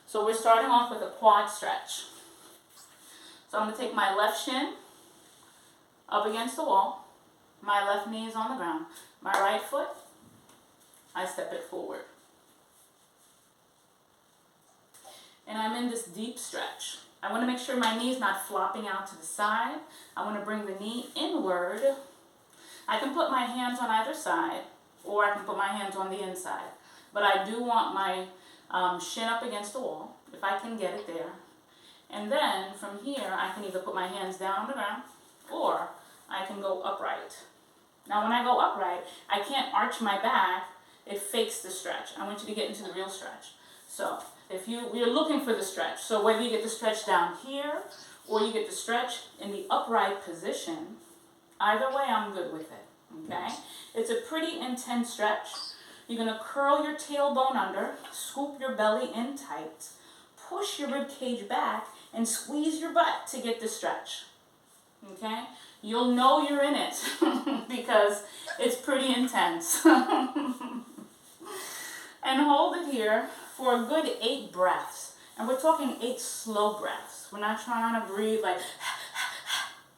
So we're starting off with a quad stretch. So I'm going to take my left shin up against the wall. My left knee is on the ground. My right foot, I step it forward. And I'm in this deep stretch. I want to make sure my knee is not flopping out to the side. I want to bring the knee inward. I can put my hands on either side, or I can put my hands on the inside. But I do want my shin up against the wall, if I can get it there. And then from here, I can either put my hands down on the ground, or I can go upright. Now when I go upright, I can't arch my back. It fakes the stretch. I want you to get into the real stretch. So if we're looking for the stretch. So whether you get the stretch down here, or you get the stretch in the upright position, either way I'm good with it, okay? It's a pretty intense stretch. You're gonna curl your tailbone under, scoop your belly in tight, push your rib cage back, and squeeze your butt to get the stretch, okay? You'll know you're in it because it's pretty intense. And hold it here for a good 8 breaths. And we're talking 8 slow breaths. We're not trying to breathe like,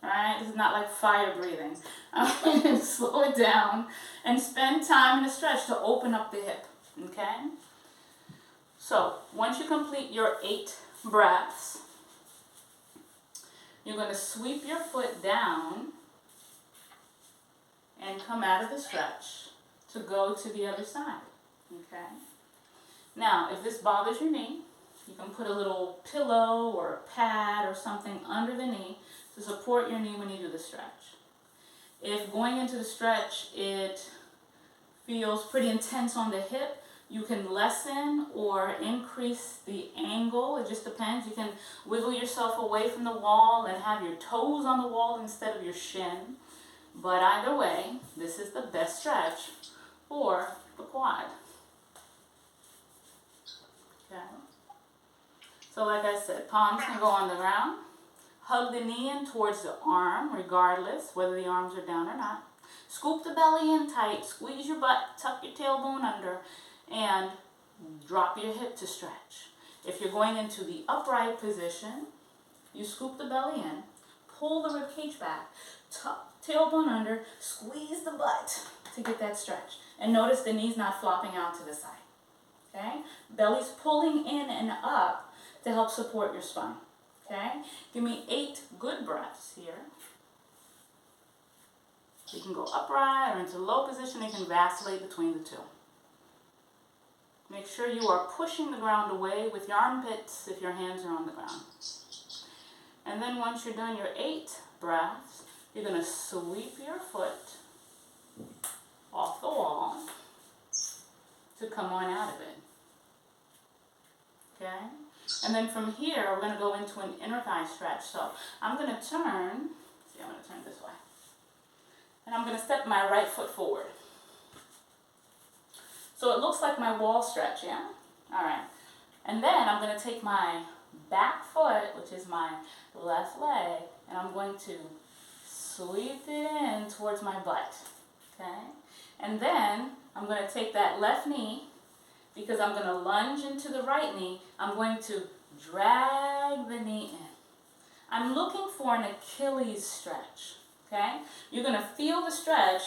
right? This is not like fire breathing. Slow it down and spend time in the stretch to open up the hip, okay? So once you complete your 8 breaths, you're going to sweep your foot down and come out of the stretch to go to the other side, okay? Now, if this bothers your knee, you can put a little pillow or a pad or something under the knee to support your knee when you do the stretch. If going into the stretch, it feels pretty intense on the hip, you can lessen or increase the angle. It just depends. You can wiggle yourself away from the wall and have your toes on the wall instead of your shin. But either way, this is the best stretch for the quad. Okay. So like I said, palms can go on the ground. Hug the knee in towards the arm, regardless whether the arms are down or not. Scoop the belly in tight, squeeze your butt, tuck your tailbone under, and drop your hip to stretch. If you're going into the upright position, you scoop the belly in, pull the rib cage back, tuck tailbone under, squeeze the butt to get that stretch. And notice the knee's not flopping out to the side. Okay? Belly's pulling in and up to help support your spine. Okay? Give me 8 good breaths here. You can go upright or into low position. You can vacillate between the two. Make sure you are pushing the ground away with your armpits if your hands are on the ground. And then once you're done your 8 breaths, you're going to sweep your foot off the wall to come on out of it. Okay? And then from here, we're going to go into an inner thigh stretch. So I'm going to turn, I'm going to turn this way. And I'm going to step my right foot forward. So it looks like my wall stretch, yeah? All right. And then I'm going to take my back foot, which is my left leg, and I'm going to sweep it in towards my butt, okay? And then I'm going to take that left knee, because I'm going to lunge into the right knee, I'm going to drag the knee in. I'm looking for an Achilles stretch, okay? You're going to feel the stretch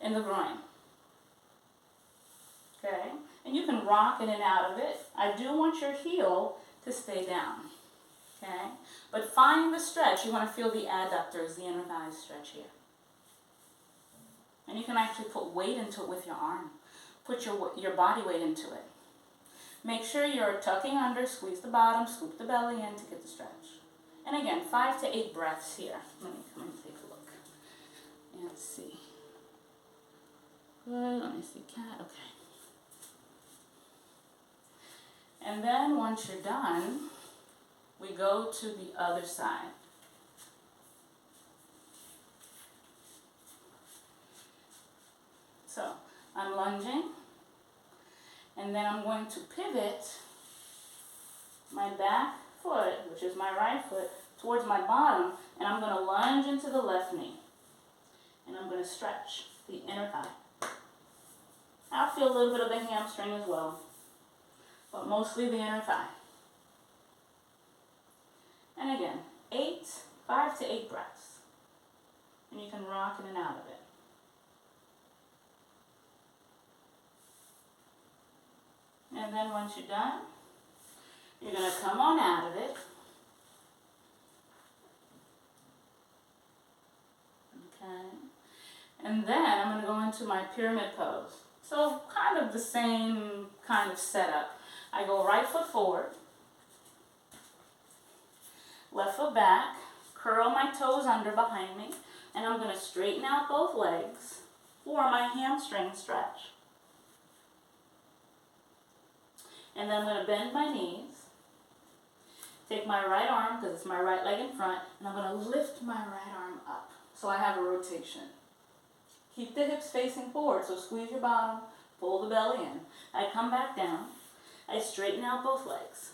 in the groin, okay? And you can rock in and out of it. I do want your heel to stay down, okay? But find the stretch. You want to feel the adductors, the inner thighs stretch here. And you can actually put weight into it with your arm. Put your body weight into it. Make sure you're tucking under, squeeze the bottom, scoop the belly in to get the stretch. And again, 5 to 8 breaths here. Let me come and take a look. Let's see. Good, let me see, cat, okay. And then once you're done, we go to the other side. So I'm lunging, and then I'm going to pivot my back foot, which is my right foot, towards my bottom, and I'm going to lunge into the left knee. And I'm going to stretch the inner thigh. I'll feel a little bit of the hamstring as well, but mostly the inner thigh. And again, 5 to 8 breaths. And you can rock in and out of it. And then once you're done, you're going to come on out of it. Okay. And then I'm going to go into my pyramid pose. So kind of the same kind of setup. I go right foot forward, left foot back, curl my toes under behind me, and I'm going to straighten out both legs for my hamstring stretch. And then I'm going to bend my knees, take my right arm, because it's my right leg in front, and I'm going to lift my right arm up so I have a rotation. Keep the hips facing forward, so squeeze your bottom, pull the belly in. I come back down, I straighten out both legs,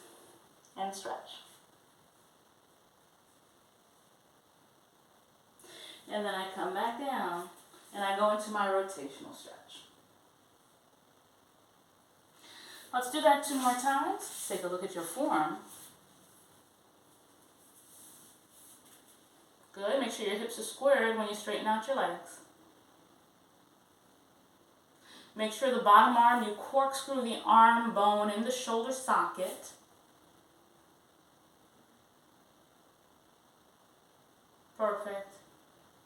and stretch. And then I come back down, and I go into my rotational stretch. Let's do that 2 more times. Take a look at your form. Good. Make sure your hips are squared when you straighten out your legs. Make sure the bottom arm, you corkscrew the arm bone in the shoulder socket. Perfect.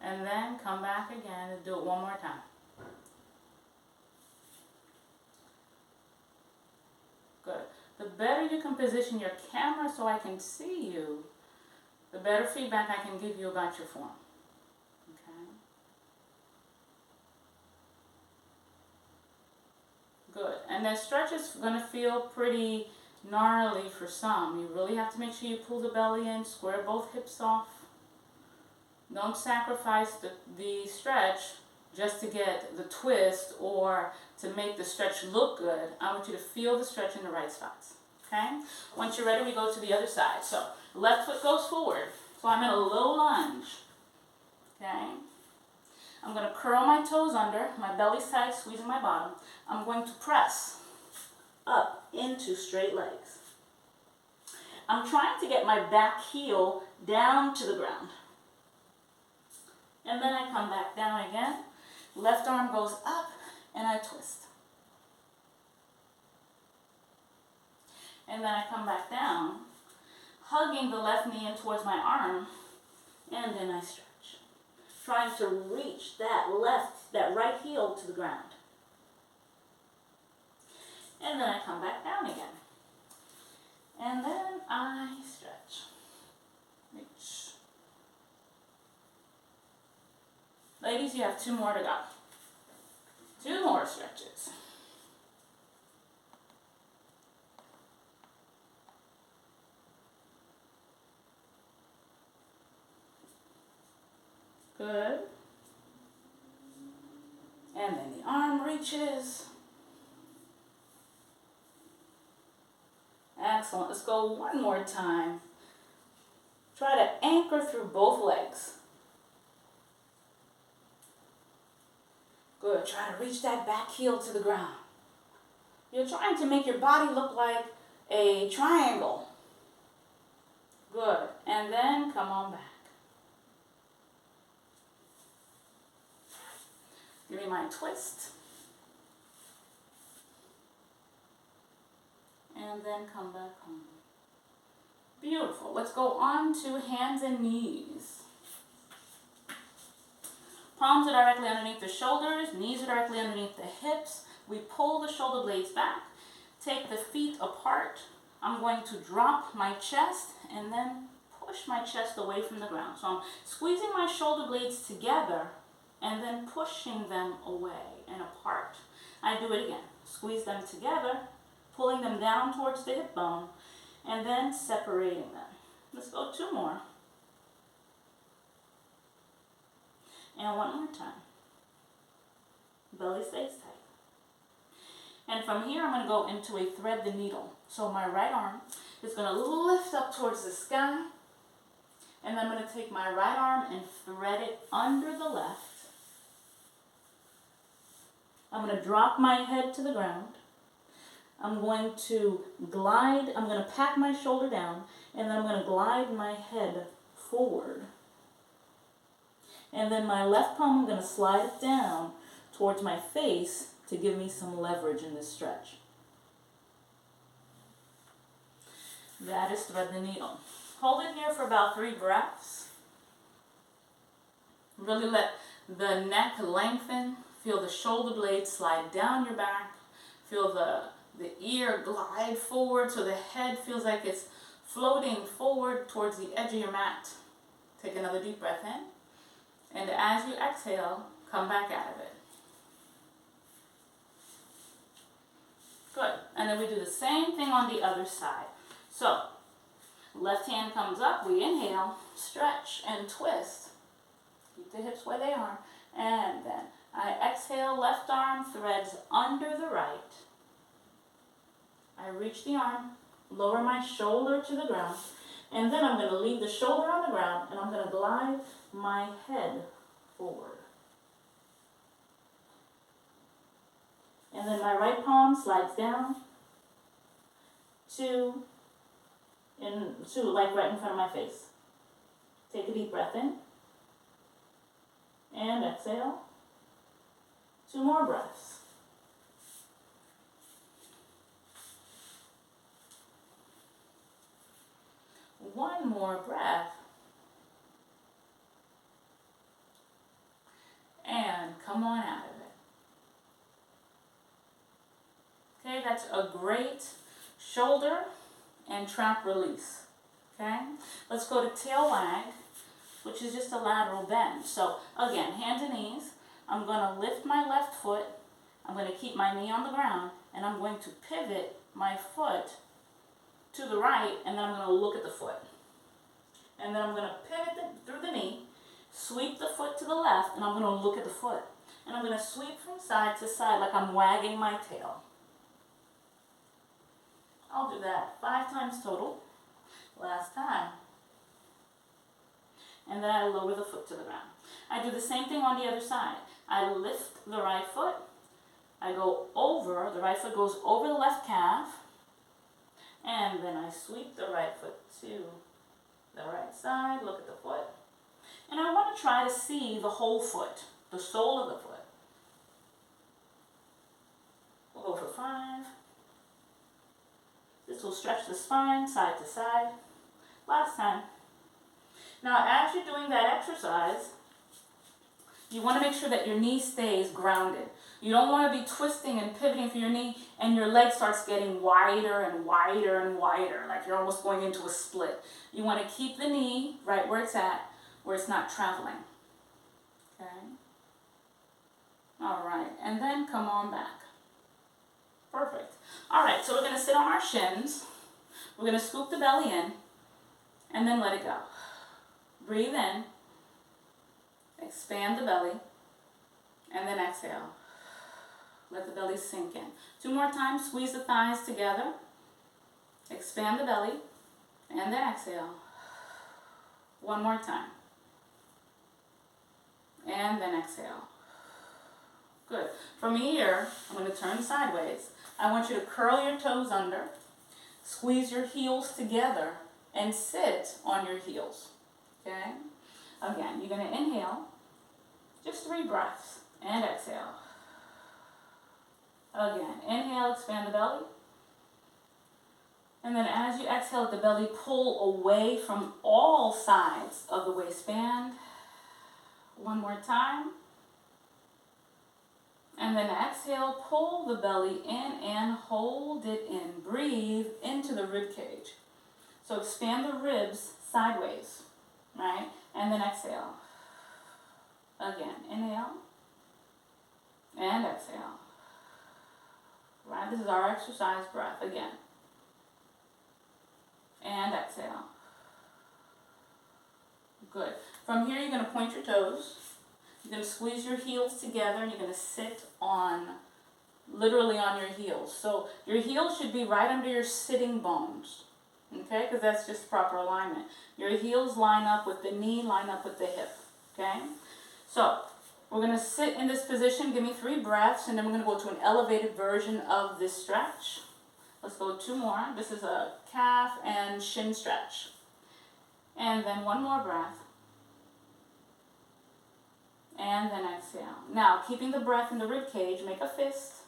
And then come back again and do it 1 more time. Good. The better you can position your camera so I can see you, the better feedback I can give you about your form. Okay? Good. And that stretch is going to feel pretty gnarly for some. You really have to make sure you pull the belly in, square both hips off. Don't sacrifice the stretch just to get the twist or to make the stretch look good. I want you to feel the stretch in the right spots. Okay? Once you're ready, we go to the other side. So left foot goes forward. So I'm in a low lunge. Okay? I'm going to curl my toes under, my belly's tight, squeezing my bottom. I'm going to press up into straight legs. I'm trying to get my back heel down to the ground. And then I come back down again. Left arm goes up and I twist. And then I come back down, hugging the left knee in towards my arm, and then I stretch. Trying to reach that right heel to the ground. And then I come back down again. And then I stretch. Reach. Ladies, you have 2 more to go. 2 more stretches. Good. And then the arm reaches. Excellent. Let's go 1 more time. Try to anchor through both legs. Good. Try to reach that back heel to the ground. You're trying to make your body look like a triangle. Good. And then come on back. Give me my twist. And then come back home. Beautiful. Let's go on to hands and knees. Palms are directly underneath the shoulders, knees are directly underneath the hips. We pull the shoulder blades back, take the feet apart. I'm going to drop my chest and then push my chest away from the ground. So I'm squeezing my shoulder blades together and then pushing them away and apart. I do it again. Squeeze them together, pulling them down towards the hip bone, and then separating them. Let's go 2 more. And 1 more time. Belly stays tight. And from here, I'm going to go into a thread the needle. So my right arm is going to lift up towards the sky. And then I'm going to take my right arm and thread it under the left. I'm going to drop my head to the ground. I'm going to glide, I'm going to pack my shoulder down, and then I'm going to glide my head forward. And then my left palm, I'm going to slide it down towards my face to give me some leverage in this stretch. That is thread the needle. Hold it here for about 3 breaths. Really let the neck lengthen. Feel the shoulder blades slide down your back. Feel the ear glide forward so the head feels like it's floating forward towards the edge of your mat. Take another deep breath in. And as you exhale, come back out of it. Good. And then we do the same thing on the other side. So, left hand comes up, we inhale, stretch and twist. Keep the hips where they are. And then I exhale, left arm threads under the right. I reach the arm, lower my shoulder to the ground, and then I'm going to leave the shoulder on the ground and I'm going to glide my head forward. And then my right palm slides down to like right in front of my face. Take a deep breath in and exhale. 2 more breaths. One more breath. And come on out of it. Okay, that's a great shoulder and trap release. Okay, let's go to tail wag, which is just a lateral bend. So again, hands and knees. I'm going to lift my left foot. I'm going to keep my knee on the ground, and I'm going to pivot my foot to the right, and then I'm going to look at the foot. And then I'm going to pivot through the knee, sweep the foot to the left, and I'm going to look at the foot. And I'm going to sweep from side to side like I'm wagging my tail. I'll do that 5 times total. Last time. And then I lower the foot to the ground. I do the same thing on the other side. I lift the right foot. I go over, the right foot goes over the left calf. And then I sweep the right foot to the right side, look at the foot. And I want to try to see the whole foot, the sole of the foot. We'll go for 5. This will stretch the spine side to side. Last time. Now, as you're doing that exercise, you want to make sure that your knee stays grounded. You don't want to be twisting and pivoting for your knee and your leg starts getting wider and wider and wider, like you're almost going into a split. You want to keep the knee right where it's at, where it's not traveling. Okay? All right, and then come on back. Perfect. All right, so we're going to sit on our shins. We're going to scoop the belly in and then let it go. Breathe in. Expand the belly, and then exhale. Let the belly sink in. 2 more times, squeeze the thighs together. Expand the belly, and then exhale. 1 more time. And then exhale. Good. From here, I'm going to turn sideways. I want you to curl your toes under, squeeze your heels together, and sit on your heels. Okay? Again, you're going to inhale, just 3 breaths, and exhale. Again, inhale, expand the belly. And then as you exhale, let the belly pull away from all sides of the waistband. 1 more time. And then exhale, pull the belly in and hold it in. Breathe into the rib cage. So expand the ribs sideways, right? And then exhale. Again, inhale and exhale. Right, this is our exercise breath again. And exhale. Good. From here, you're going to point your toes. You're going to squeeze your heels together and you're going to sit on, literally on your heels. So your heels should be right under your sitting bones. Okay, because that's just proper alignment. Your heels line up with the knee, line up with the hip. Okay, so we're going to sit in this position. Give me 3 breaths, and then we're going to go to an elevated version of this stretch. Let's go 2 more. This is a calf and shin stretch. And then 1 more breath. And then exhale. Now, keeping the breath in the rib cage, make a fist.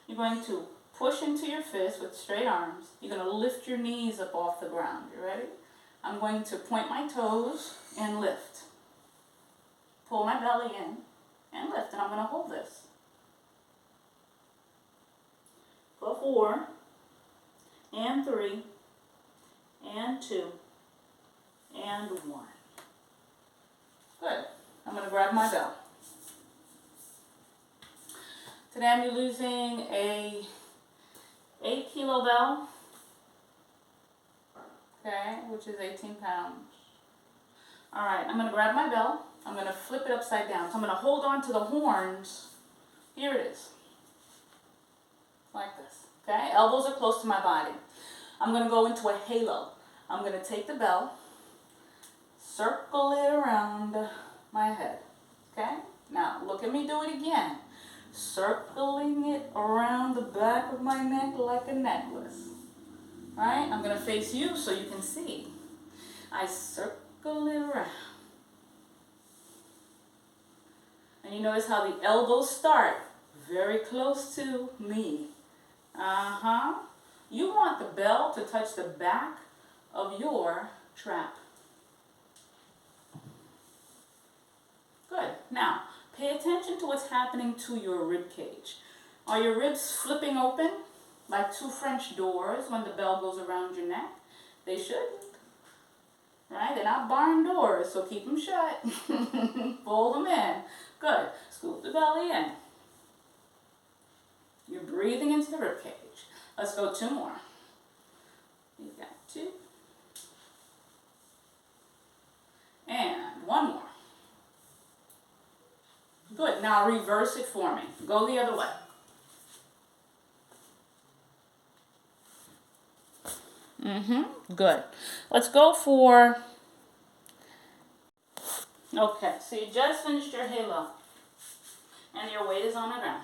You're going to push into your fist with straight arms. You're going to lift your knees up off the ground. You ready? I'm going to point my toes and lift. Pull my belly in and lift. And I'm going to hold this. For 4, and 3, and 2, and 1. Good. I'm going to grab my bell. Today I'm using a 8-kilo bell, okay, which is 18 pounds. All right, I'm going to grab my bell. I'm going to flip it upside down. So I'm going to hold on to the horns. Here it is. Like this, okay? Elbows are close to my body. I'm going to go into a halo. I'm going to take the bell, circle it around my head, okay? Now, look at me do it again. Circling it around the back of my neck like a necklace. All right? I'm going to face you so you can see. I circle it around. And you notice how the elbows start very close to me. You want the bell to touch the back of your trap. Good. Now, pay attention to what's happening to your rib cage. Are your ribs flipping open like 2 French doors when the bell goes around your neck? They shouldn't. Right? They're not barn doors, so keep them shut. Fold them in. Good. Scoop the belly in. You're breathing into the rib cage. Let's go 2 more. You've got 2. And 1 more. Good. Now reverse it for me. Go the other way. Good. Let's go for... Okay, so you just finished your halo. And your weight is on the ground.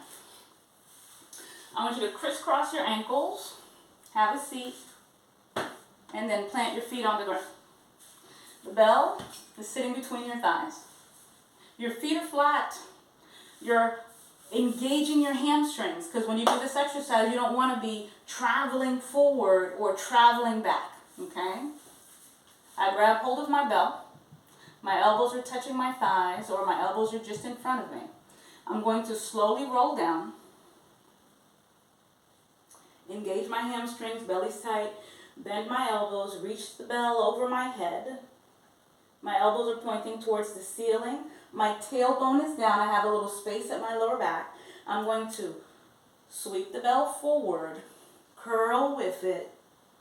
I want you to crisscross your ankles, have a seat, and then plant your feet on the ground. The bell is sitting between your thighs. Your feet are flat. You're engaging your hamstrings, because when you do this exercise, you don't want to be traveling forward or traveling back, okay? I grab hold of my bell. My elbows are touching my thighs, or my elbows are just in front of me. I'm going to slowly roll down. Engage my hamstrings, belly's tight. Bend my elbows, reach the bell over my head. My elbows are pointing towards the ceiling. My tailbone is down. I have a little space at my lower back. I'm going to sweep the bell forward, curl with it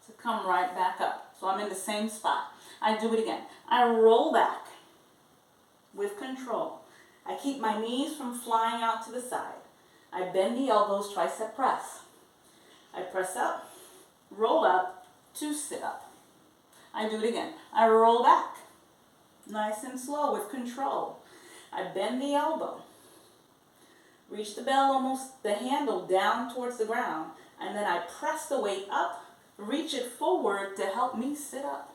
to come right back up. So I'm in the same spot. I do it again. I roll back with control. I keep my knees from flying out to the side. I bend the elbows, tricep press. I press up, roll up to sit up. I do it again. I roll back, nice and slow with control. I bend the elbow, reach the bell almost the handle down towards the ground, and then I press the weight up, reach it forward to help me sit up.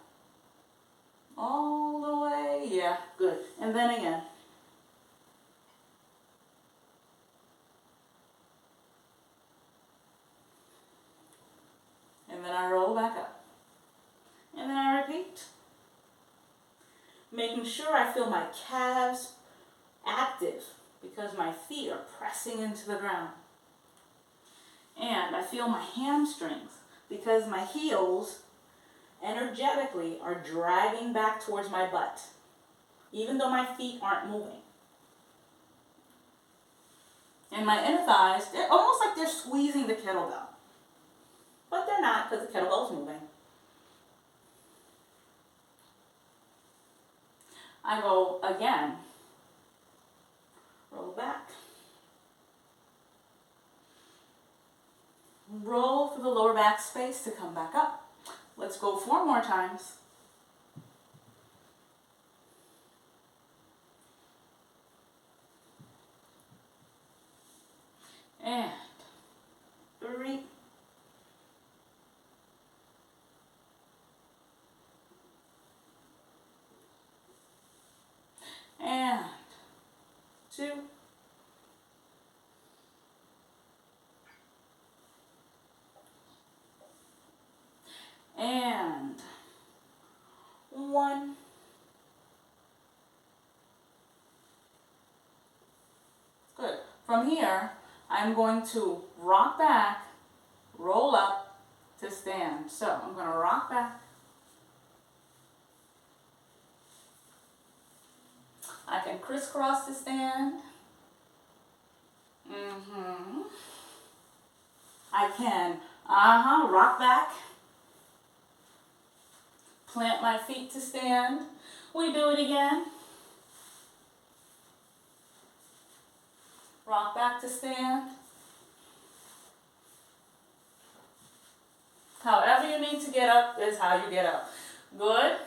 All the way, yeah, good. And then again. And then I roll back up. And then I repeat. Making sure I feel my calves active because my feet are pressing into the ground. And I feel my hamstrings because my heels energetically are dragging back towards my butt, even though my feet aren't moving. And my inner thighs, they're almost like they're squeezing the kettlebell. But they're not, because the kettlebell's moving. I go again. Roll back. Roll for the lower back space to come back up. Let's go 4 more times. And 3, And 1. Good. From here, I'm going to rock back, roll up to stand. So I'm going to rock back. I can crisscross to stand. I can, rock back. Plant my feet to stand. We do it again. Rock back to stand. However you need to get up is how you get up. Good.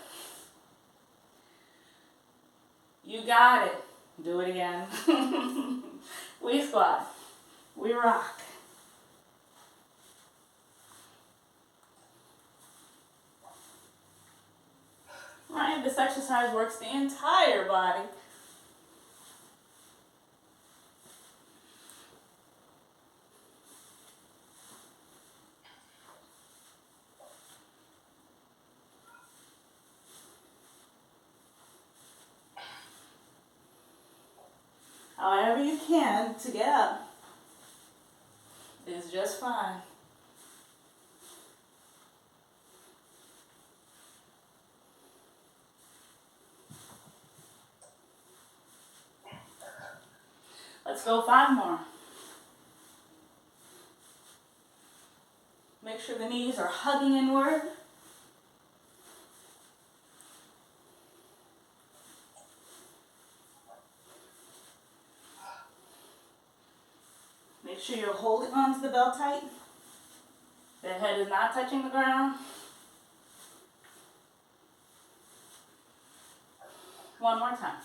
You got it. Do it again. We squat. We rock. Right, this exercise works the entire body. However you can to get up is just fine. Let's go 5 more. Make sure the knees are hugging inward. Make sure you're holding onto the bell tight. The head is not touching the ground. 1 more time.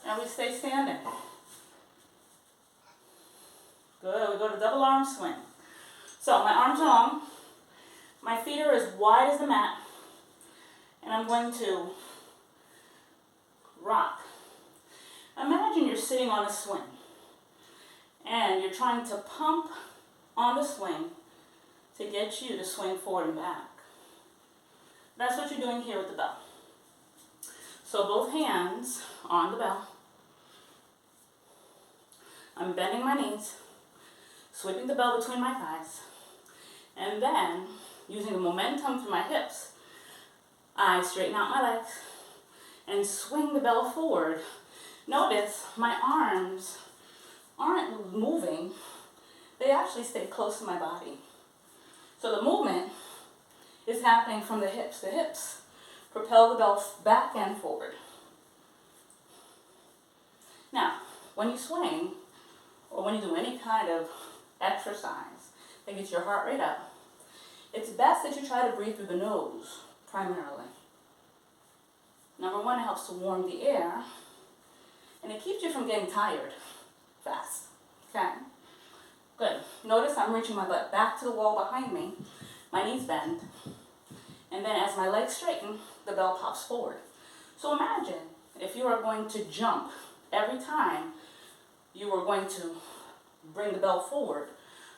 And we stay standing. Good, we go to double arm swing. So my arms are long, my feet are as wide as the mat, and I'm going to rock. Imagine you're sitting on a swing, and you're trying to pump on the swing to get you to swing forward and back. That's what you're doing here with the bell. So both hands on the bell. I'm bending my knees, sweeping the bell between my thighs, and then, using the momentum through my hips, I straighten out my legs and swing the bell forward. Notice my arms aren't moving, they actually stay close to my body. So the movement is happening from the hips. The hips propel the bell back and forward. Now, when you swing, or when you do any kind of exercise that gets your heart rate up, it's best that you try to breathe through the nose, primarily. Number 1, it helps to warm the air, and it keeps you from getting tired fast, okay? Good. Notice I'm reaching my butt back to the wall behind me, my knees bend, and then as my legs straighten, the bell pops forward. So imagine if you are going to jump every time you are going to bring the bell forward.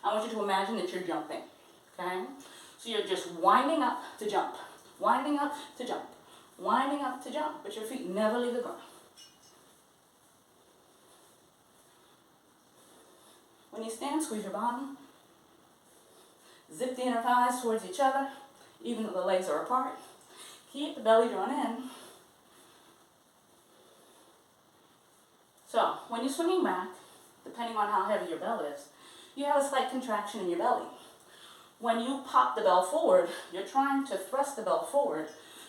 I want you to imagine that you're jumping, okay? So you're just winding up to jump, winding up to jump, winding up to jump, but your feet never leave the ground. When you stand, squeeze your bottom, zip the inner thighs towards each other, even though the legs are apart. Keep the belly drawn in. So, when you're swinging back, depending on how heavy your bell is, you have a slight contraction in your belly. When you pop the bell forward, you're trying to thrust the bell forward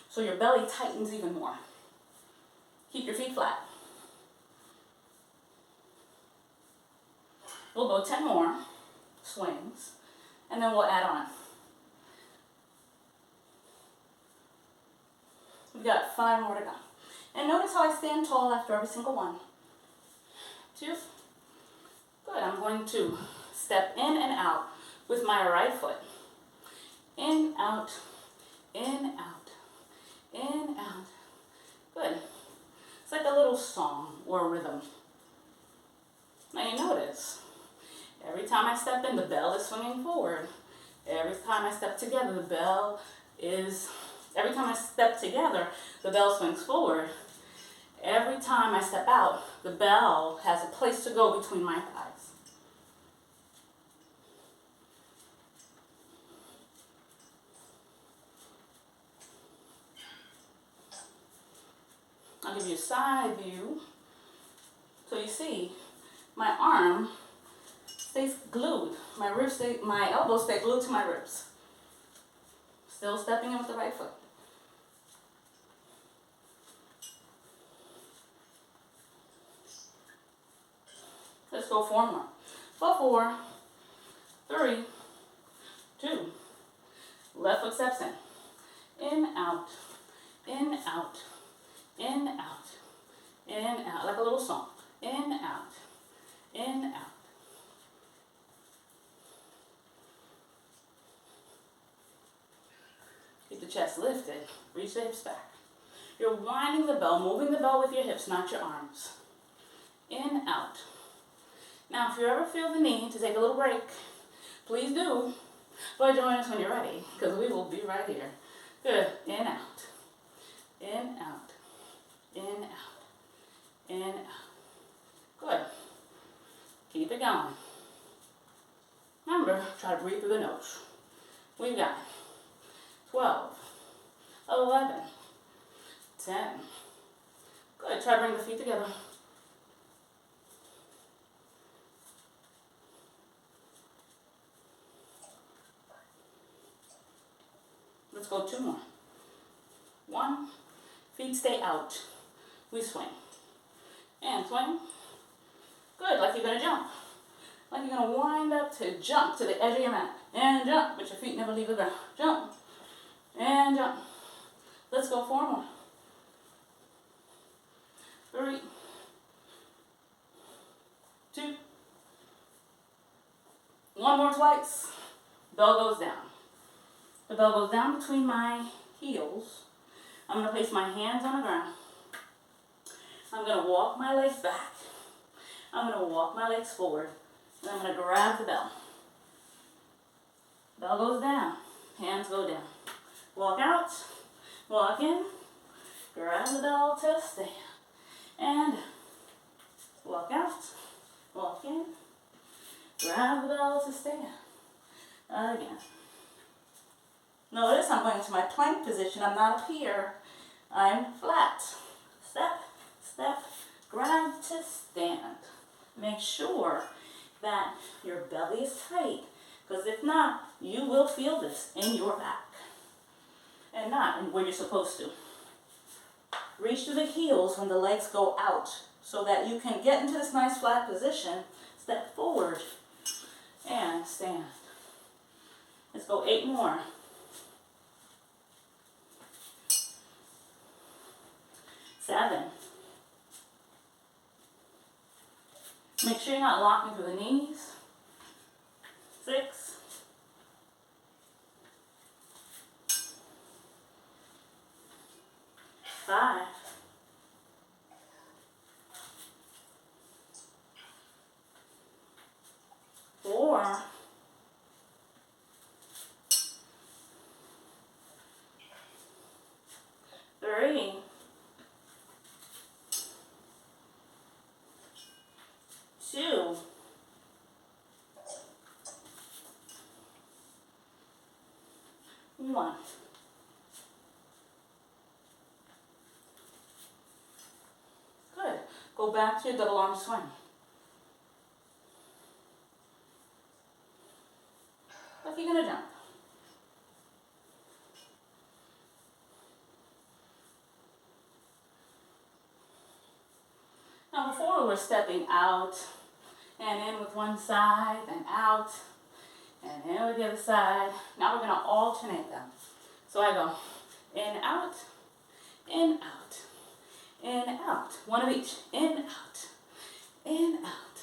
so your belly tightens even more. Keep your feet flat. We'll go 10 more swings, and then we'll add on. We've got 5 more to go. And notice how I stand tall after every single one. 2. Good. I'm going to step in and out with my right foot. In, out, in, out, in, out. Good. It's like a little song or a rhythm. Now you notice, Every time I step in, the bell is swinging forward. Every time I step together, every time I step together, the bell swings forward. Every time I step out, the bell has a place to go between my thighs. I'll give you a side view. So you see, my arm stays glued. My elbows stay glued to my ribs. Still stepping in with the right foot. Let's go 4 more. For 4, 3, 2. Left foot steps in. In, out, in, out, in, out, in, out. Like a little song. In, out, in, out. Keep the chest lifted. Reach the hips back. You're winding the bell, moving the bell with your hips, not your arms. In, out. Now, if you ever feel the need to take a little break, please do. But join us when you're ready, because we will be right here. Good. In, out. In, out. In, out. In, out. Good. Keep it going. Remember, try to breathe through the nose. We've got 12, 11, 10. Good. Try to bring the feet together. Let's go 2 more. 1, feet stay out. We swing. And swing. Good, like you're gonna jump. Like you're gonna wind up to jump to the edge of your mat. And jump, but your feet never leave the ground. Jump. And jump. Let's go 4 more. 3, 2. 1 more twice. Bell goes down. The bell goes down between my heels. I'm going to place my hands on the ground. I'm going to walk my legs back. I'm going to walk my legs forward. And I'm going to grab the bell. Bell goes down. Hands go down. Walk out. Walk in. Grab the bell to stand. And walk out. Walk in. Grab the bell to stand. Again. Notice I'm going to my plank position. I'm not up here. I'm flat. Step, step, grab to stand. Make sure that your belly is tight, because if not, you will feel this in your back and not in where you're supposed to. Reach to the heels when the legs go out so that you can get into this nice flat position. Step forward and stand. Let's go 8 more. 7. Make sure you're not locking through the knees. 6. 5. 4. 3. 2. 1. Good. Go back to your double arm swing. Like you're gonna jump. Now before we were stepping out and in with one side, then out, and in with the other side. Now we're going to alternate them. So I go in, out, in, out, in, out. One of each. In, out, in, out,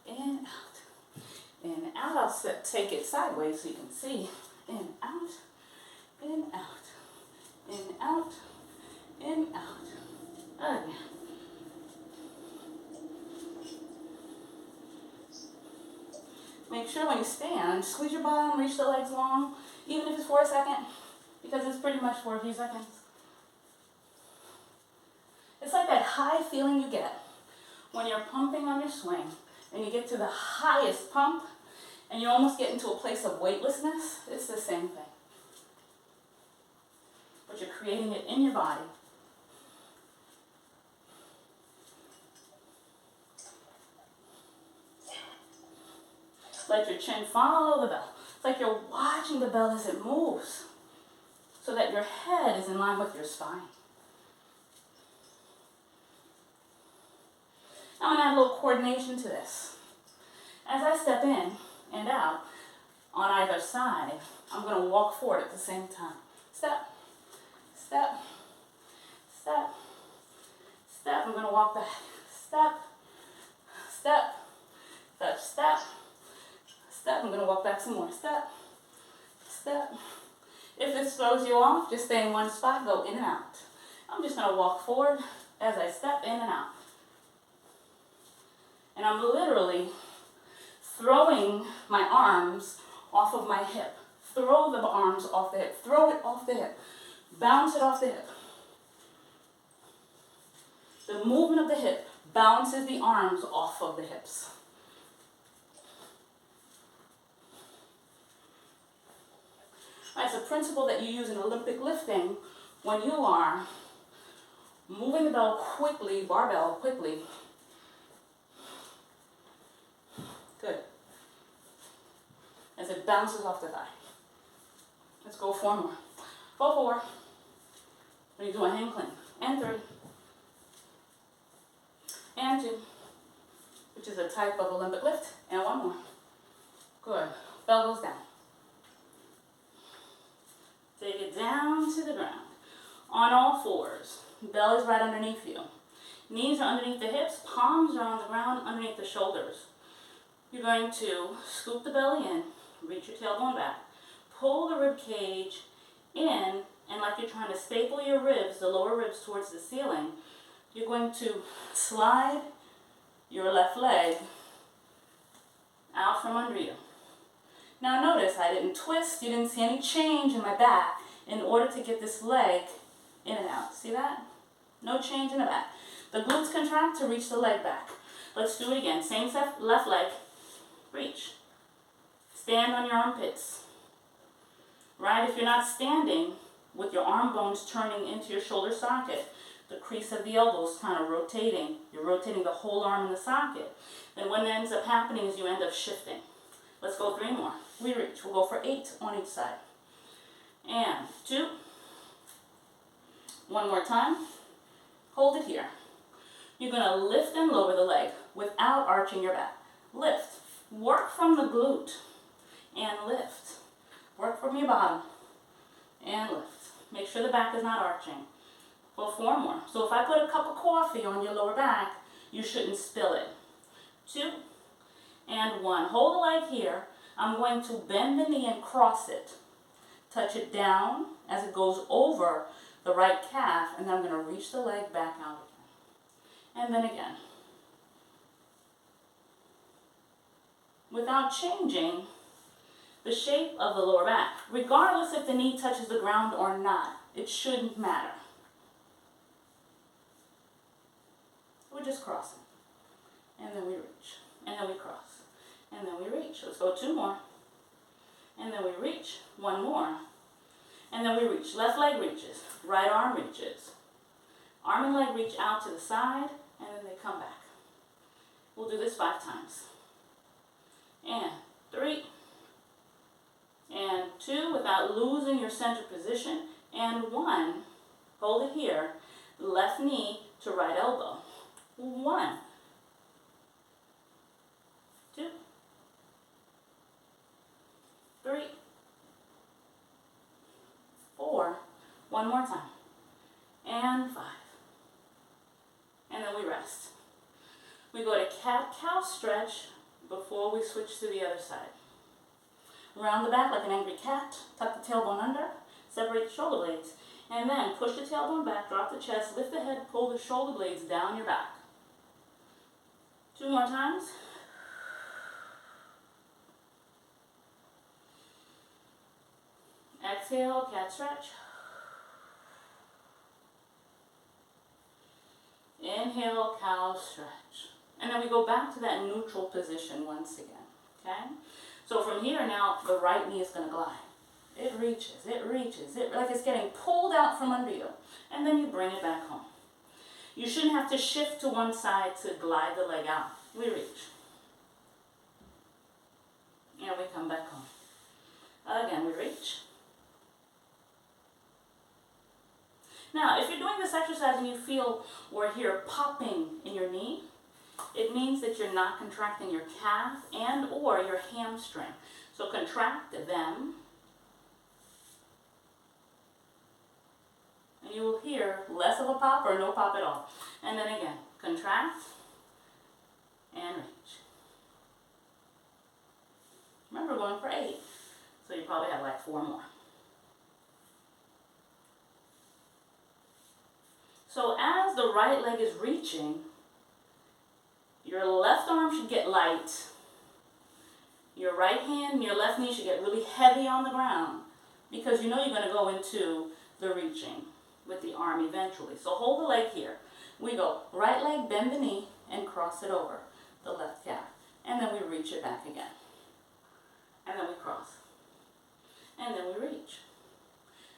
in, out, in, out. I'll take it sideways so you can see. In, out, in, out, in, out, in, out. Again. Make sure when you stand, squeeze your bottom, reach the legs long, even if it's for a second, because it's pretty much for a few seconds. It's like that high feeling you get when you're pumping on your swing and you get to the highest pump and you almost get into a place of weightlessness. It's the same thing. But you're creating it in your body. Let your chin follow the bell. It's like you're watching the bell as it moves so that your head is in line with your spine. I'm going to add a little coordination to this. As I step in and out on either side, I'm going to walk forward at the same time. Step, step, step, step. I'm going to walk back. Step, step, touch, step, step. I'm going to walk back some more. Step, step. If this throws you off, just stay in one spot, go in and out. I'm just going to walk forward as I step in and out. And I'm literally throwing my arms off of my hip. Throw the arms off the hip. Throw it off the hip. Bounce it off the hip. The movement of the hip bounces the arms off of the hips. It's a principle that you use in Olympic lifting when you are moving the barbell quickly. Good. As it bounces off the thigh. Let's go 4 more. Go 4. When you do a hang clean. And 3. And 2. Which is a type of Olympic lift. And 1 more. Good. Bell goes down. Take it down to the ground. On all 4s. Bell is right underneath you. Knees are underneath the hips. Palms are on the ground underneath the shoulders. You're going to scoop the belly in, reach your tailbone back, pull the rib cage in, and like you're trying to staple your ribs, the lower ribs towards the ceiling, you're going to slide your left leg out from under you. Now notice I didn't twist, you didn't see any change in my back in order to get this leg in and out. See that? No change in the back. The glutes contract to reach the leg back. Let's do it again. Same left leg. Reach. Stand on your armpits. Right? If you're not standing with your arm bones turning into your shoulder socket, the crease of the elbows kind of rotating. You're rotating the whole arm in the socket. Then what ends up happening is you end up shifting. Let's go 3 more. We reach. We'll go for 8 on each side. And 2. 1 more time. Hold it here. You're going to lift and lower the leg without arching your back. Lift. Work from the glute and lift. Work from your bottom and lift. Make sure the back is not arching. Go 4 more. So if I put a cup of coffee on your lower back, you shouldn't spill it. 2 and 1. Hold the leg here. I'm going to bend the knee and cross it. Touch it down as it goes over the right calf, and then I'm going to reach the leg back out again. And then again. Without changing the shape of the lower back. Regardless if the knee touches the ground or not, it shouldn't matter. We're just crossing. And then we reach. And then we cross. And then we reach. Let's go 2 more. And then we reach. 1 more. And then we reach. Left leg reaches. Right arm reaches. Arm and leg reach out to the side, and then they come back. We'll do this 5 times. And 3. And 2 without losing your center position. And 1. Hold it here. Left knee to right elbow. 1. 2. 3. 4. 1 more time. And 5. And then we rest. We go to cat-cow stretch before we switch to the other side. Round the back like an angry cat. Tuck the tailbone under. Separate the shoulder blades. And then push the tailbone back, drop the chest, lift the head, pull the shoulder blades down your back. 2 more times. Exhale, cat stretch. Inhale, cow stretch. And then we go back to that neutral position once again, okay? So from here now, the right knee is going to glide. It reaches, like it's getting pulled out from under you. And then you bring it back home. You shouldn't have to shift to one side to glide the leg out. We reach. And we come back home. Again, we reach. Now, if you're doing this exercise and you feel or hear popping in your knee, it means that you're not contracting your calf and or your hamstring. So contract them. And you will hear less of a pop or no pop at all. And then again, contract and reach. Remember, we're going for 8, so you probably have like 4 more. So as the right leg is reaching, your left arm should get light. Your right hand and your left knee should get really heavy on the ground because you know you're going to go into the reaching with the arm eventually. So hold the leg here. We go right leg, bend the knee, and cross it over the left calf. And then we reach it back again. And then we cross. And then we reach.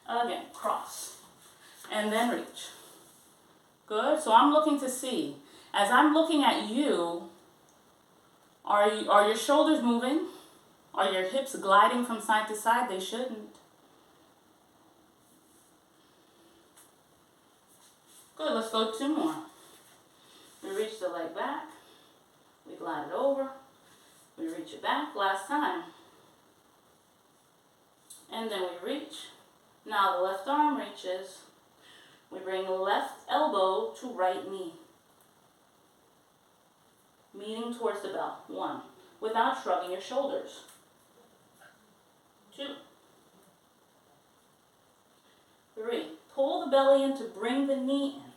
Again, cross. And then reach. Good. So I'm looking to see. As I'm looking at you, are your shoulders moving? Are your hips gliding from side to side? They shouldn't. Good. Let's go 2 more. We reach the leg back. We glide it over. We reach it back. Last time. And then we reach. Now the left arm reaches. We bring the left elbow to right knee. Meeting towards the bell. 1. Without shrugging your shoulders. 2. 3. Pull the belly in to bring the knee in.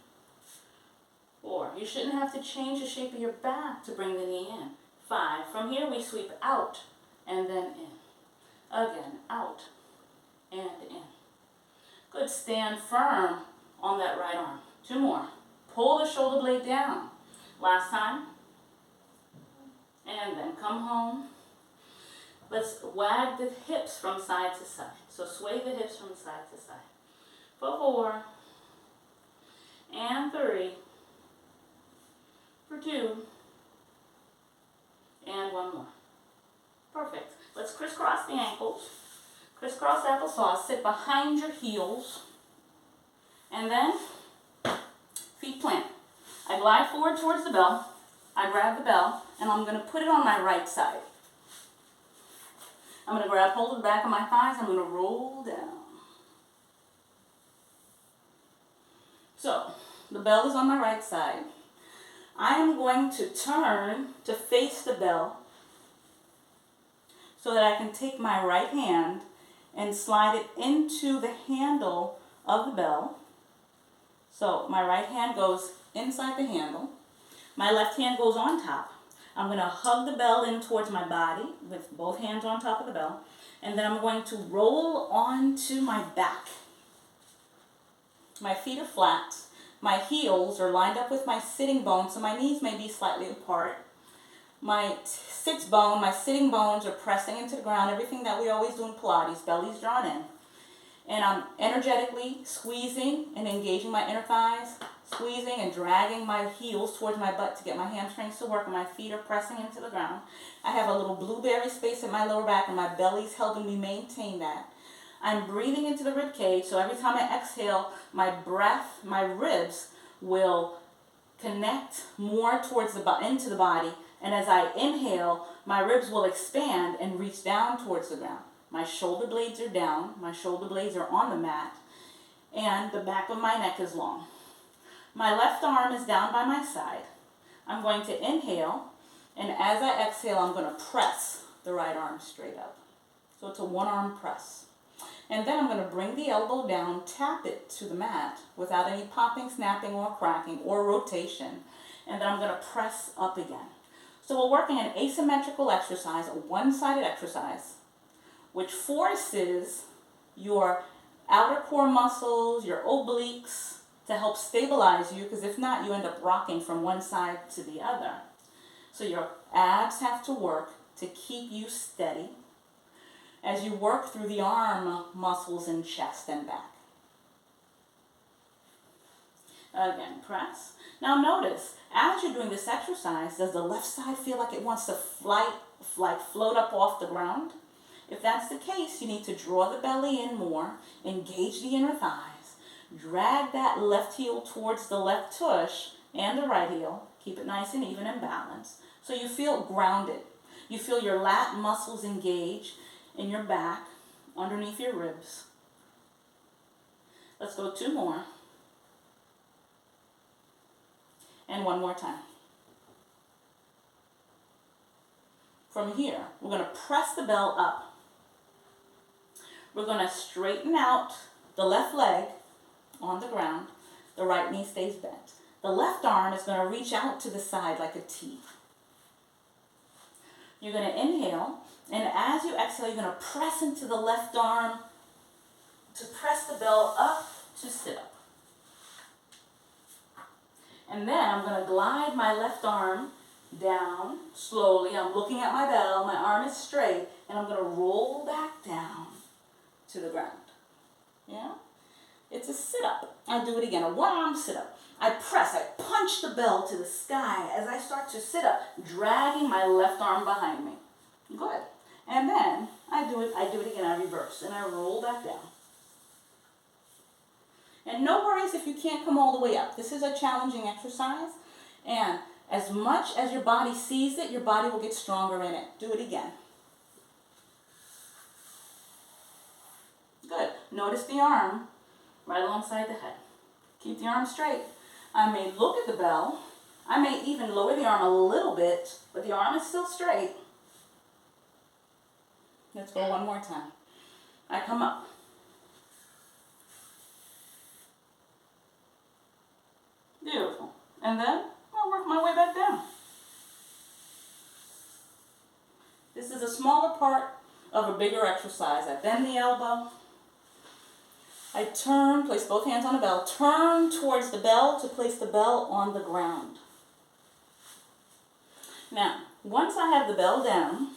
4. You shouldn't have to change the shape of your back to bring the knee in. 5. From here we sweep out and then in. Again, out and in. Good. Stand firm on that right arm. 2 more. Pull the shoulder blade down. Last time. And then come home. Let's wag the hips from side to side. So sway the hips from side to side. For 4. And 3. For 2. And 1 more. Perfect. Let's crisscross the ankles. Crisscross applesauce. Sit behind your heels. And then, feet plant. I glide forward towards the bell. I grab the bell, and I'm going to put it on my right side. I'm going to grab hold of the back of my thighs. I'm going to roll down. So, the bell is on my right side. I am going to turn to face the bell so that I can take my right hand and slide it into the handle of the bell. So my right hand goes inside the handle. My left hand goes on top. I'm going to hug the bell in towards my body with both hands on top of the bell. And then I'm going to roll onto my back. My feet are flat. My heels are lined up with my sitting bones, so my knees may be slightly apart. My sits bone, my sitting bones are pressing into the ground, everything that we always do in Pilates, belly's drawn in. And I'm energetically squeezing and engaging my inner thighs, squeezing and dragging my heels towards my butt to get my hamstrings to work, and my feet are pressing into the ground. I have a little blueberry space in my lower back, and my belly's helping me maintain that. I'm breathing into the rib cage, so every time I exhale, my breath, my ribs will connect more towards into the body, and as I inhale, my ribs will expand and reach down towards the ground. My shoulder blades are down, my shoulder blades are on the mat, and the back of my neck is long. My left arm is down by my side. I'm going to inhale, and as I exhale, I'm going to press the right arm straight up. So it's a one-arm press. And then I'm going to bring the elbow down, tap it to the mat without any popping, snapping, or cracking, or rotation. And then I'm going to press up again. So we're working an asymmetrical exercise, a one-sided exercise, which forces your outer core muscles, your obliques, to help stabilize you, because if not, you end up rocking from one side to the other. So your abs have to work to keep you steady as you work through the arm muscles in chest and back. Again, press. Now notice, as you're doing this exercise, does the left side feel like it wants to float up off the ground? If that's the case, you need to draw the belly in more, engage the inner thighs, drag that left heel towards the left tush and the right heel. Keep it nice and even and balanced. So you feel grounded. You feel your lat muscles engage in your back, underneath your ribs. Let's go 2 more. And 1 more time. From here, we're going to press the bell up. We're going to straighten out the left leg on the ground. The right knee stays bent. The left arm is going to reach out to the side like a T. You're going to inhale, and as you exhale, you're going to press into the left arm to press the bell up to sit up. And then I'm going to glide my left arm down slowly. I'm looking at my bell, my arm is straight, and I'm going to roll back down to the ground. Yeah? It's a sit-up. I'll do it again, a one-arm sit-up. I press, I punch the bell to the sky as I start to sit up, dragging my left arm behind me. Good. And then I do it again, I reverse, and I roll back down. And no worries if you can't come all the way up. This is a challenging exercise, and as much as your body sees it, your body will get stronger in it. Do it again. Good. Notice the arm right alongside the head. Keep the arm straight. I may look at the bell. I may even lower the arm a little bit, but the arm is still straight. Let's go 1 more time. I come up. Beautiful. And then I'll work my way back down. This is a smaller part of a bigger exercise. I bend the elbow. I turn, place both hands on the bell, turn towards the bell to place the bell on the ground. Now, once I have the bell down,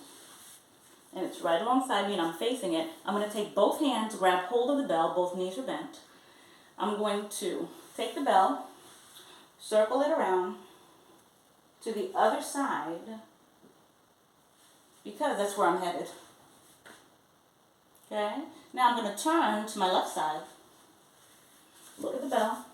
and it's right alongside me and I'm facing it, I'm going to take both hands, grab hold of the bell, both knees are bent. I'm going to take the bell, circle it around to the other side, because that's where I'm headed. Okay? Now I'm going to turn to my left side, look at the bell,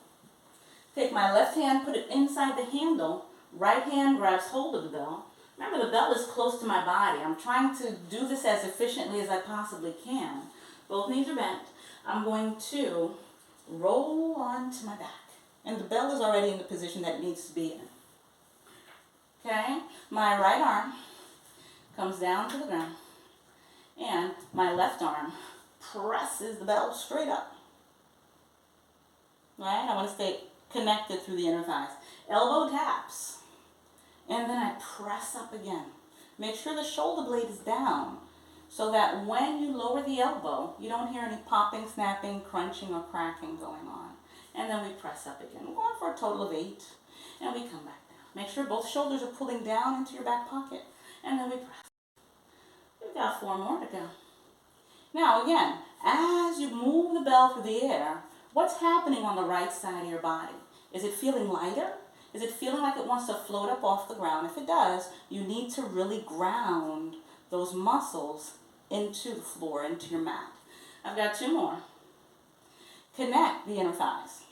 take my left hand, put it inside the handle, right hand grabs hold of the bell. Remember, the bell is close to my body. I'm trying to do this as efficiently as I possibly can. Both knees are bent. I'm going to roll onto my back. And the bell is already in the position that it needs to be in. Okay? My right arm comes down to the ground. And my left arm presses the bell straight up. Right? I want to stay connected through the inner thighs. Elbow taps. And then I press up again. Make sure the shoulder blade is down so that when you lower the elbow, you don't hear any popping, snapping, crunching, or cracking going on. And then we press up again. We're going for a total of 8. And we come back down. Make sure both shoulders are pulling down into your back pocket. And then we press. We've got 4 more to go. Now again, as you move the bell through the air, what's happening on the right side of your body? Is it feeling lighter? Is it feeling like it wants to float up off the ground? If it does, you need to really ground those muscles into the floor, into your mat. I've got 2 more. Connect the inner thighs.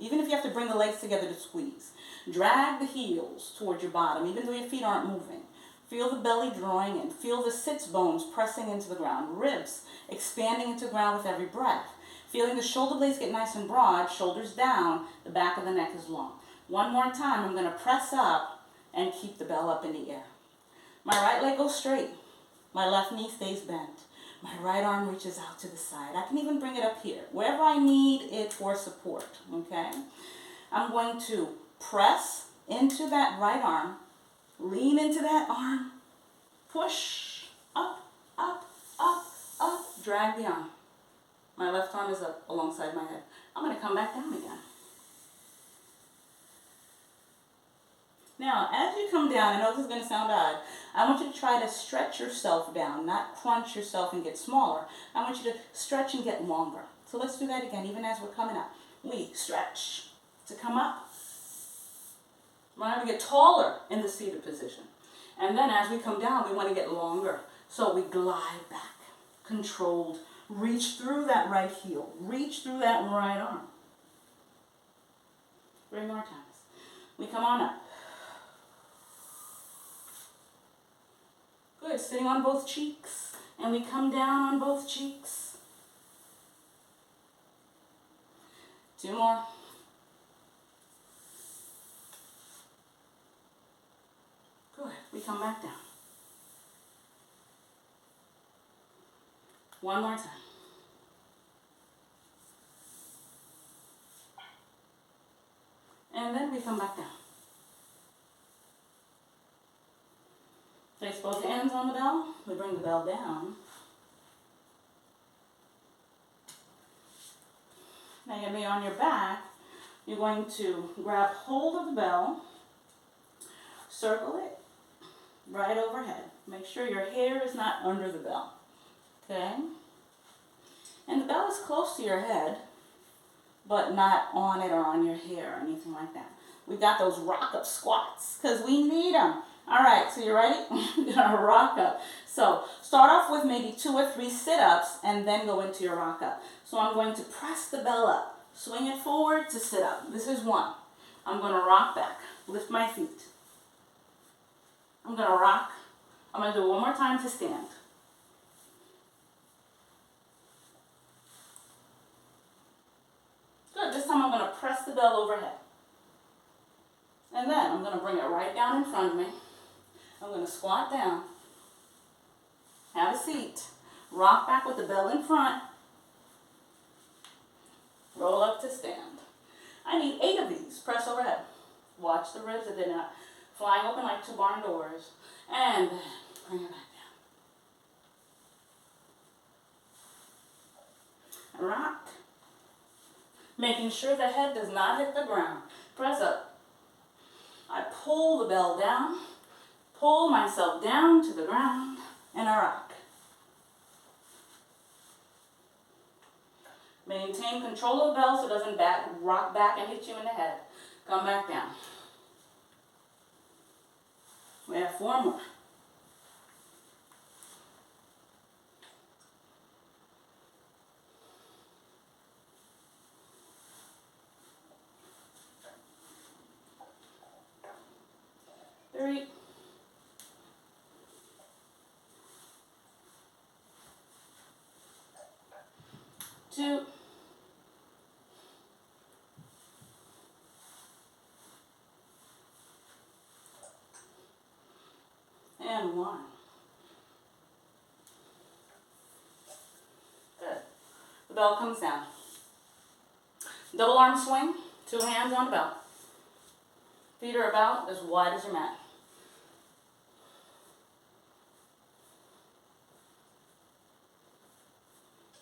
Even if you have to bring the legs together to squeeze. Drag the heels towards your bottom, even though your feet aren't moving. Feel the belly drawing in. Feel the sits bones pressing into the ground. Ribs expanding into the ground with every breath. Feeling the shoulder blades get nice and broad, shoulders down, the back of the neck is long. 1 more time, I'm going to press up and keep the bell up in the air. My right leg goes straight. My left knee stays bent. My right arm reaches out to the side. I can even bring it up here, wherever I need it for support, okay? I'm going to press into that right arm, lean into that arm, push, up, up, up, up, drag the arm. My left arm is up alongside my head. I'm going to come back down again. Now, as you come down, I know this is going to sound odd, I want you to try to stretch yourself down, not crunch yourself and get smaller. I want you to stretch and get longer. So let's do that again, even as we're coming up. We stretch to come up. We want to get taller in the seated position. And then as we come down, we want to get longer. So we glide back, controlled. Reach through that right heel. Reach through that right arm. 3 more times. We come on up. Good, sitting on both cheeks. And we come down on both cheeks. 2 more. Good, we come back down. 1 more time. And then we come back down. Place both hands on the bell. We bring the bell down. Now you're going to be on your back. You're going to grab hold of the bell, circle it right overhead. Make sure your hair is not under the bell. Okay? And the bell is close to your head, but not on it or on your hair or anything like that. We got those rock-up squats because we need them. All right, so you ready? You're gonna rock up. So start off with maybe 2 or 3 sit-ups and then go into your rock up. So I'm going to press the bell up, swing it forward to sit up. This is 1. I'm gonna rock back, lift my feet. I'm gonna rock. I'm gonna do it 1 more time to stand. Good, this time I'm gonna press the bell overhead. And then I'm gonna bring it right down in front of me. I'm going to squat down, have a seat, rock back with the bell in front, roll up to stand. I need 8 of these. Press overhead. Watch the ribs that they're not flying open like 2 barn doors. And then bring it back down. Rock. Making sure the head does not hit the ground. Press up. I pull the bell down. Pull myself down to the ground, and I rock. Maintain control of the bell so it doesn't rock back and hit you in the head. Come back down. We have 4 more. Three. 2. And 1. Good. The bell comes down. Double arm swing, 2 hands on the bell. Feet are about as wide as your mat.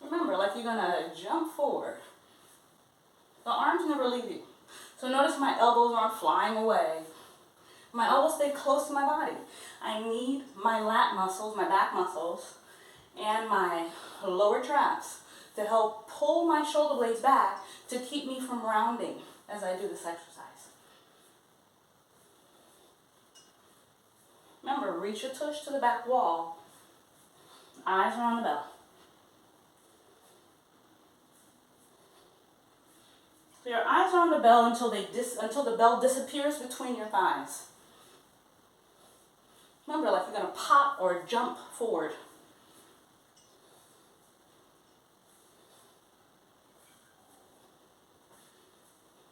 Remember, like you're gonna jump forward. The arms never leave you. So notice my elbows aren't flying away. My elbows stay close to my body. I need my lat muscles, my back muscles, and my lower traps to help pull my shoulder blades back to keep me from rounding as I do this exercise. Remember, reach your tush to the back wall. Eyes are on the bell. So your eyes are on the bell until the bell disappears between your thighs. Remember, like you're going to pop or jump forward.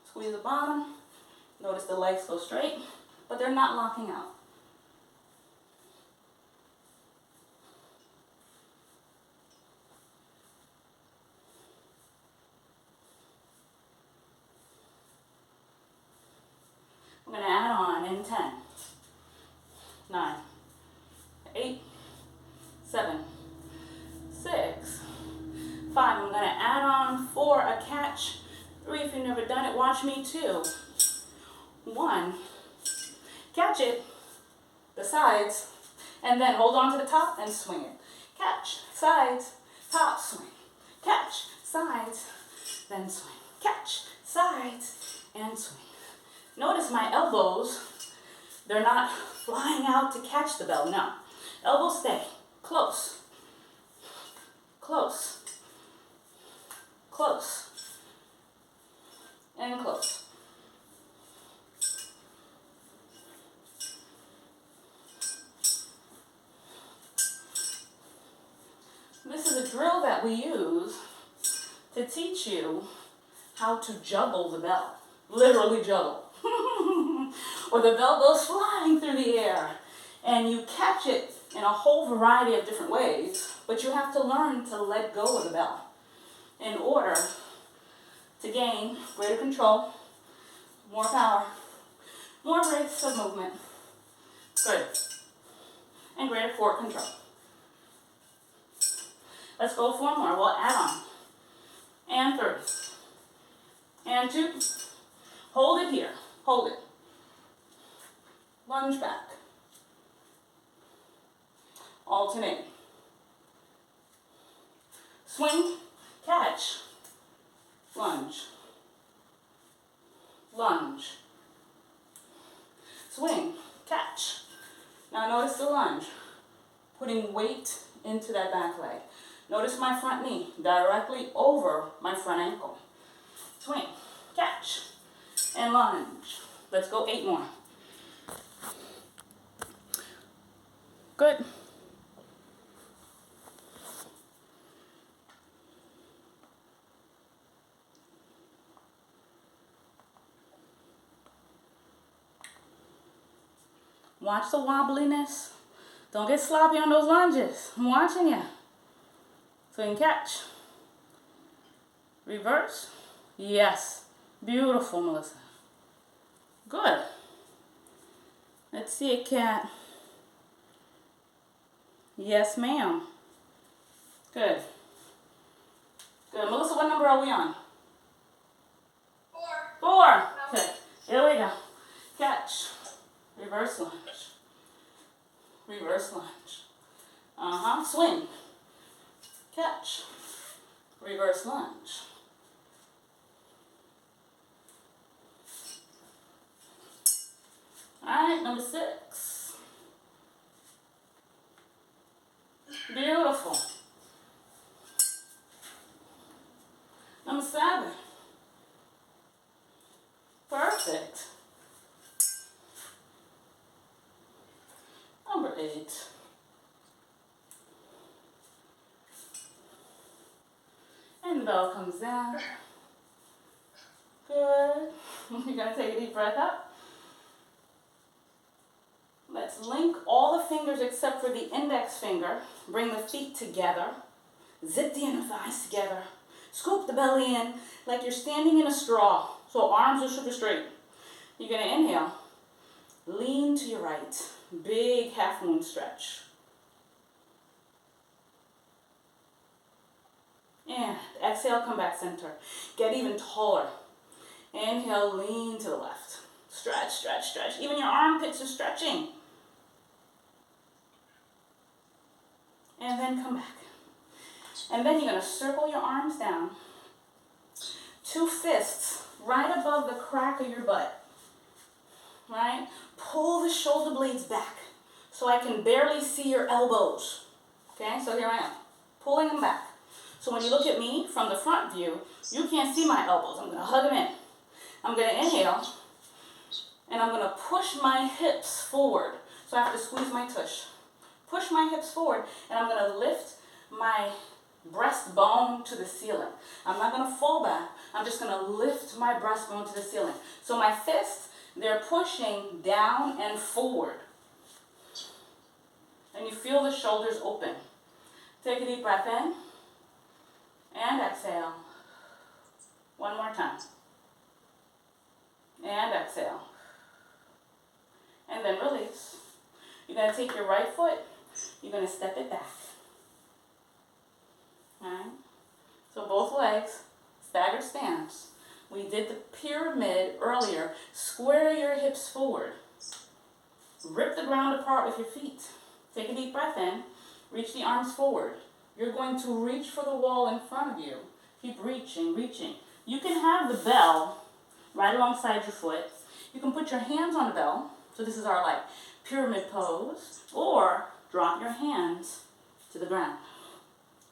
Squeeze the bottom. Notice the legs go straight, but they're not locking out. I'm going to add on in 10, 9, 8, 7, 6, 5. I'm going to add catch. 3 if you've never done it, watch me. 2, 1, catch it, the sides, and then hold on to the top and swing it. Catch, sides, top, swing. Catch, sides, then swing. Catch, sides, and swing. Notice my elbows, they're not flying out to catch the bell, no. Elbows stay close, close, close, and close. This is a drill that we use to teach you how to juggle the bell. Literally juggle. Or the bell goes flying through the air and you catch it in a whole variety of different ways, but you have to learn to let go of the bell in order to gain greater control, more power, more rates of movement. Good. And greater forward control. Let's go for more. We'll add on. And 3. And 2. Hold it here. Hold it. Lunge back. Alternate. Swing, catch, lunge, lunge, swing, catch. Now notice the lunge, putting weight into that back leg. Notice my front knee directly over my front ankle. Swing, catch, and lunge. Let's go 8 more. Good. Watch the wobbliness. Don't get sloppy on those lunges. I'm watching you. Swing, catch. Reverse. Yes. Beautiful, Melissa. Good. Let's see it, cat. Yes, ma'am. Good. Good. Melissa, what number are we on? 4. 4. Okay. Here we go. Catch. Reverse lunge. Reverse lunge. Swing. Catch. Reverse lunge. Alright, number 6. Beautiful. Number 7. Perfect. Number 8. And the bell comes down. Good. You're going to take a deep breath up. Let's link all the fingers except for the index finger. Bring the feet together. Zip the inner thighs together. Scoop the belly in like you're standing in a straw. So arms are super straight. You're going to inhale. Lean to your right. Big half moon stretch. And exhale, come back center. Get even taller. Inhale, lean to the left. Stretch, stretch, stretch. Even your armpits are stretching. And then come back. And then you're going to circle your arms down. 2 fists right above the crack of your butt. Right? Pull the shoulder blades back so I can barely see your elbows. Okay, so here I am, pulling them back. So when you look at me from the front view, you can't see my elbows. I'm going to hug them in. I'm going to inhale, and I'm going to push my hips forward. So I have to squeeze my tush. Push my hips forward, and I'm going to lift my breastbone to the ceiling. I'm not going to fall back. I'm just going to lift my breastbone to the ceiling. So my fists, they're pushing down and forward. And you feel the shoulders open. Take a deep breath in. And exhale. One more time. And exhale. And then release. You're going to take your right foot. You're going to step it back. Alright? So both legs, staggered stance. stance. We did the pyramid earlier. Square your hips forward. Rip the ground apart with your feet. Take a deep breath in. Reach the arms forward. You're going to reach for the wall in front of you. Keep reaching, reaching. You can have the bell right alongside your foot. You can put your hands on the bell. So this is our like pyramid pose. Or drop your hands to the ground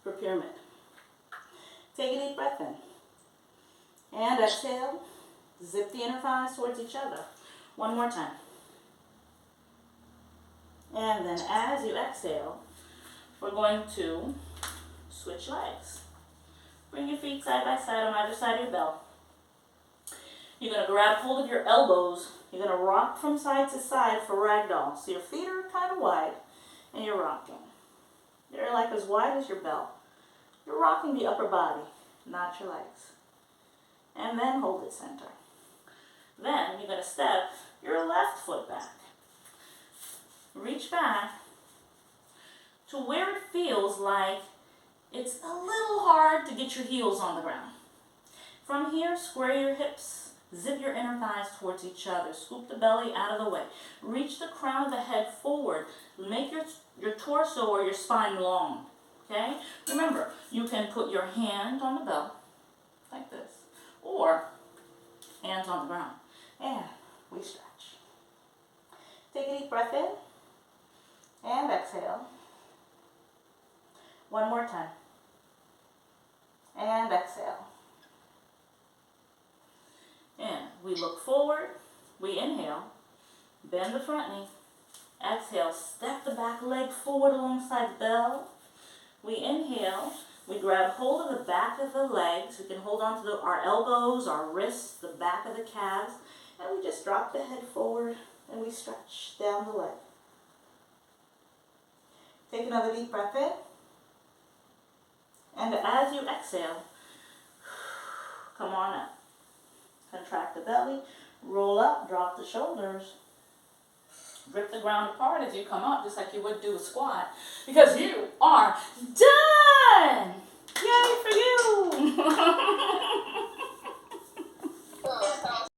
for pyramid. Take a deep breath in. And exhale. Zip the inner thighs towards each other. One more time. And then as you exhale, we're going to switch legs. Bring your feet side by side on either side of your bell. You're going to grab hold of your elbows. You're going to rock from side to side for ragdoll. So your feet are kind of wide and you're rocking. They're like as wide as your bell. You're rocking the upper body, not your legs. And then hold it center. Then you're going to step your left foot back. Reach back to where it feels like it's a little hard to get your heels on the ground. From here, square your hips, zip your inner thighs towards each other, scoop the belly out of the way. Reach the crown of the head forward. Make your torso or your spine long, okay? Remember, you can put your hand on the bell, like this, or hands on the ground. And we stretch. Take a deep breath in. And exhale. One more time. And exhale. And we look forward. We inhale. Bend the front knee. Exhale. Step the back leg forward alongside the bell. We inhale. We grab hold of the back of the legs. We can hold on to our elbows, our wrists, the back of the calves. And we just drop the head forward and we stretch down the leg. Take another deep breath in. And as you exhale, come on up. Contract the belly, roll up, drop the shoulders. Rip the ground apart as you come up, just like you would do a squat, because you are done! Yay for you!